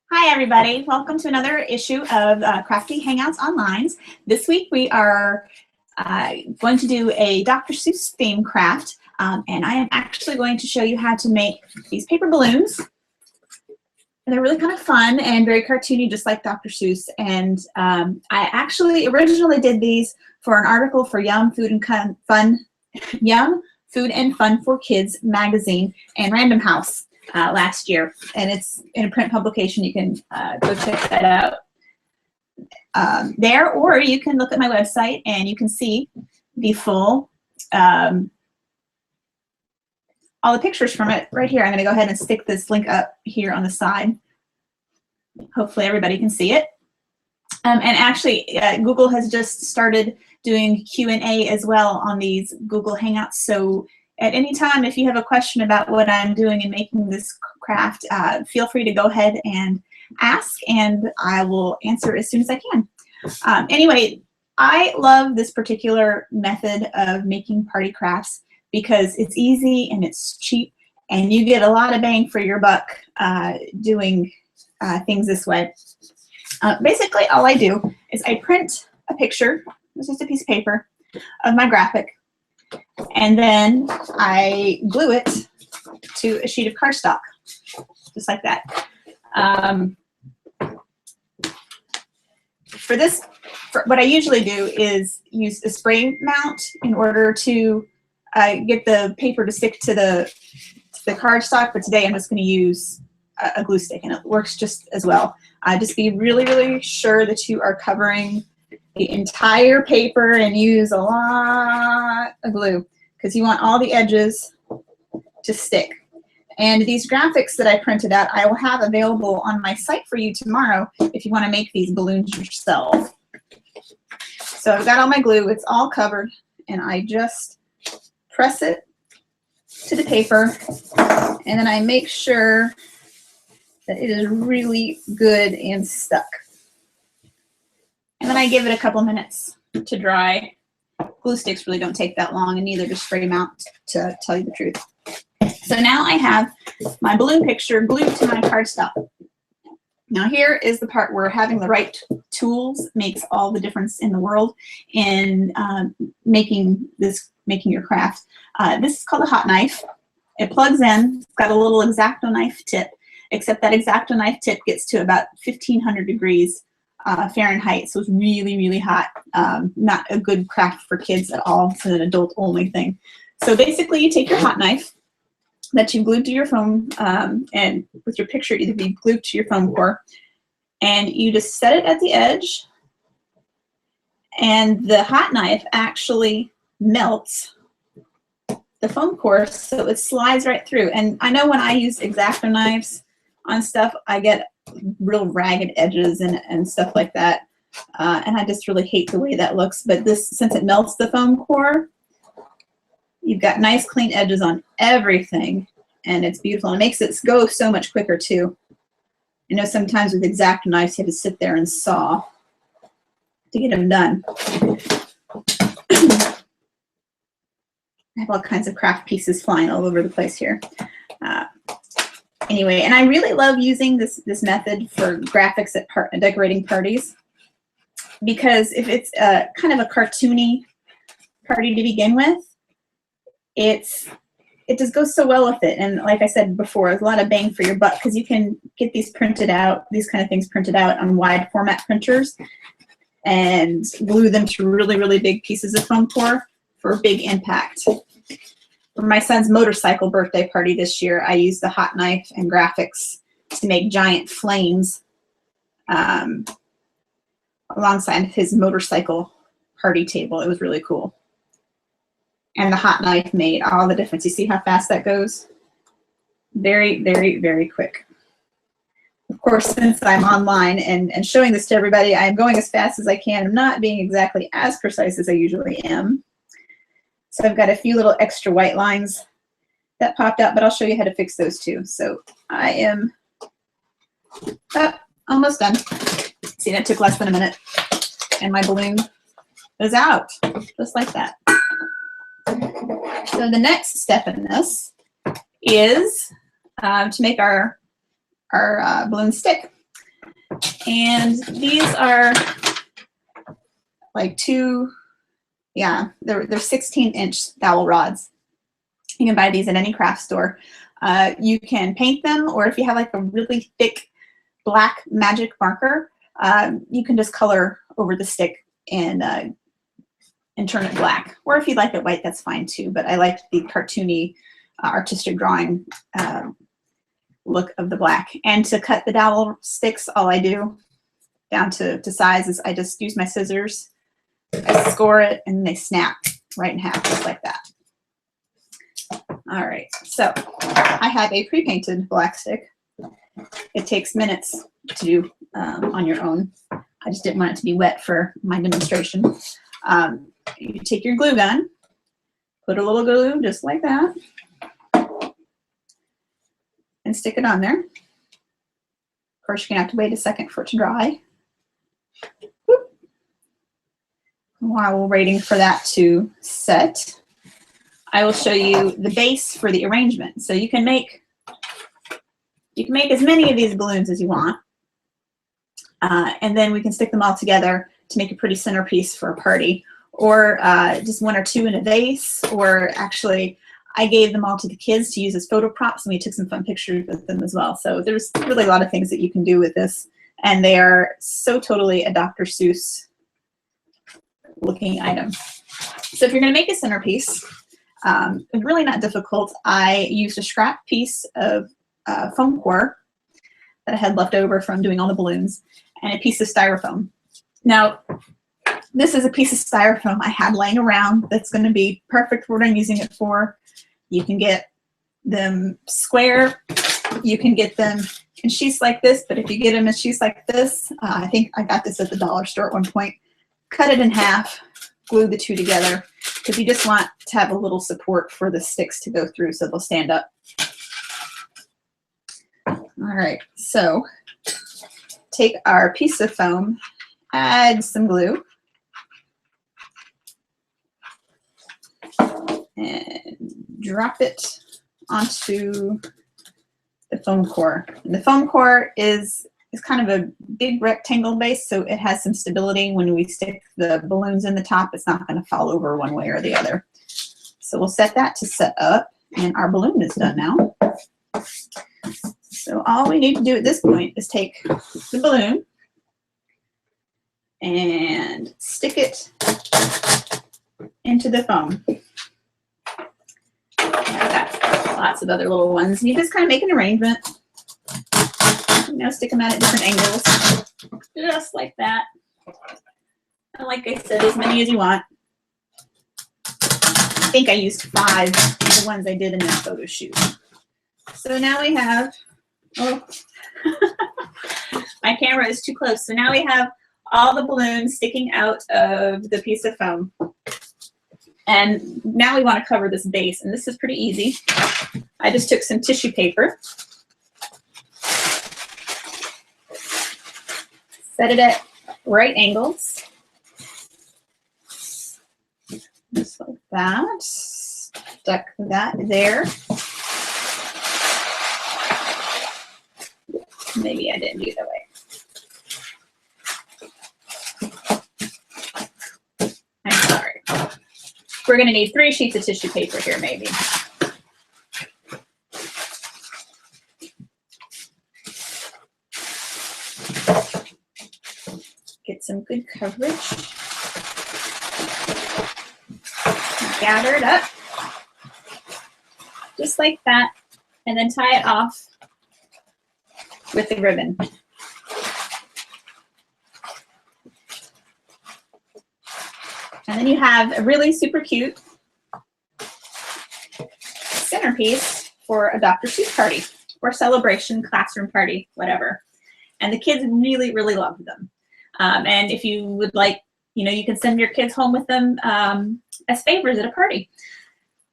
Hi, everybody. Welcome to another issue of Crafty Hangouts Online. This week we are going to do a Dr. Seuss theme craft, and I am actually going to show you how to make these paper balloons. And they're really kind of fun and very cartoony, just like Dr. Seuss. And I actually originally did these for an article for Yum Food and Fun for Kids magazine and Random House last year, and it's in a print publication. You can go check that out there, or you can look at my website and you can see the full all the pictures from it right here. I'm going to go ahead and stick this link up here on the side. Hopefully everybody can see it. And actually, Google has just started doing Q&A as well on these Google Hangouts. So at any time, if you have a question about what I'm doing in making this craft, feel free to go ahead and ask, and I will answer as soon as I can. Anyway, I love this particular method of making party crafts because it's easy and it's cheap, and you get a lot of bang for your buck doing things this way. Basically, all I do is I print a picture, it's just a piece of paper, of my graphic, and then I glue it to a sheet of cardstock, just like that. For what I usually do is use a spray mount in order to get the paper to stick to the cardstock, but today I'm just going to use a glue stick, and it works just as well. Just be really, really sure that you are covering the entire paper and use a lot of glue because you want all the edges to stick. And these graphics that I printed out, I will have available on my site for you tomorrow if you want to make these balloons yourself. So I've got all my glue, it's all covered, and I just press it to the paper, and then I make sure that it is really good and stuck. And then I give it a couple minutes to dry. Glue sticks really don't take that long, and neither does spray mount, to tell you the truth. So now I have my balloon picture glued to my cardstock. Now here is the part where having the right tools makes all the difference in the world in making your craft. This is called a hot knife. It plugs in. It's got a little X-Acto knife tip, except that X-Acto knife tip gets to about 1500 degrees Fahrenheit, so it's really, really hot. Not a good craft for kids at all. It's an adult-only thing. So basically, you take your hot knife that you glued to your foam, and with your picture either be glued to your foam core, and you just set it at the edge, and the hot knife actually melts the foam core, so it slides right through. And I know when I use X-Acto knives on stuff, I get real ragged edges and stuff like that, and I just really hate the way that looks. But this, since it melts the foam core, you've got nice clean edges on everything, and it's beautiful. And it makes it go so much quicker too. I know sometimes with X-Acto knives you have to sit there and saw to get them done. I have all kinds of craft pieces flying all over the place here. Anyway, and I really love using this method for graphics at decorating parties, because if it's kind of a cartoony party to begin with, it just goes so well with it. And like I said before, there's a lot of bang for your buck because you can get these printed out, these kind of things printed out on wide format printers, and glue them to really, really big pieces of foam core for big impact. For my son's motorcycle birthday party this year, I used the hot knife and graphics to make giant flames alongside his motorcycle party table. It was really cool. And the hot knife made all the difference. You see how fast that goes? Very, very, very quick. Of course, since I'm online and showing this to everybody, I'm going as fast as I can. I'm not being exactly as precise as I usually am. So I've got a few little extra white lines that popped out, but I'll show you how to fix those too. So I am almost done. See, that took less than a minute. And my balloon is out, just like that. So the next step in this is to make our balloon stick. And these are like they're 16-inch dowel rods. You can buy these at any craft store. You can paint them, or if you have like a really thick black magic marker, you can just color over the stick and turn it black. Or if you like it white, that's fine too. But I like the cartoony, artistic drawing look of the black. And to cut the dowel sticks, all I do down to size is I just use my scissors, I score it, and they snap right in half, just like that. All right, so I have a pre-painted black stick. It takes minutes to do on your own. I just didn't want it to be wet for my demonstration. You take your glue gun, put a little glue just like that, and stick it on there. Of course, you're gonna have to wait a second for it to dry. Whoop. While we're waiting for that to set, I will show you the base for the arrangement. So you can make as many of these balloons as you want, and then we can stick them all together to make a pretty centerpiece for a party, or just one or two in a vase, or actually I gave them all to the kids to use as photo props, and we took some fun pictures with them as well. So there's really a lot of things that you can do with this, and they are so totally a Dr. Seuss looking item. So if you're going to make a centerpiece, it's really not difficult. I used a scrap piece of foam core that I had left over from doing all the balloons, and a piece of styrofoam. Now, this is a piece of styrofoam I had laying around that's going to be perfect for what I'm using it for. You can get them square, you can get them in sheets like this, but if you get them in sheets like this, I think I got this at the dollar store at one point, cut it in half, glue the two together, because you just want to have a little support for the sticks to go through so they'll stand up. All right, so take our piece of foam, add some glue, and drop it onto the foam core. And the foam core is kind of a big rectangle base, so it has some stability. When we stick the balloons in the top, it's not going to fall over one way or the other. So we'll set that to set up, and our balloon is done now. So all we need to do at this point is take the balloon and stick it into the foam. I've got lots of other little ones. You just kind of make an arrangement. You know, stick them out at different angles, just like that. And like I said, as many as you want. I think I used 5 of the ones I did in this photo shoot. So now we have, oh, my camera is too close. So now we have all the balloons sticking out of the piece of foam. And now we want to cover this base, and this is pretty easy. I just took some tissue paper, set it at right angles, just like that, stuck that there. Maybe I didn't do that way. I'm sorry. We're going to need 3 sheets of tissue paper here, maybe. Get some good coverage. Gather it up, just like that, and then tie it off with the ribbon. And then you have a really super cute centerpiece for a Dr. Seuss party or celebration, classroom party, whatever. And the kids really, really love them. And if you would like, you know, you can send your kids home with them as favors at a party.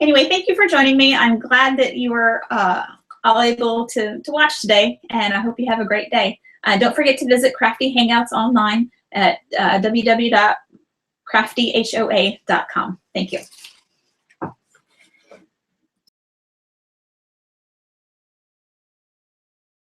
Anyway, thank you for joining me. I'm glad that you were all able to watch today, and I hope you have a great day. Don't forget to visit Crafty Hangouts online at www.craftyhoa.com. Thank you.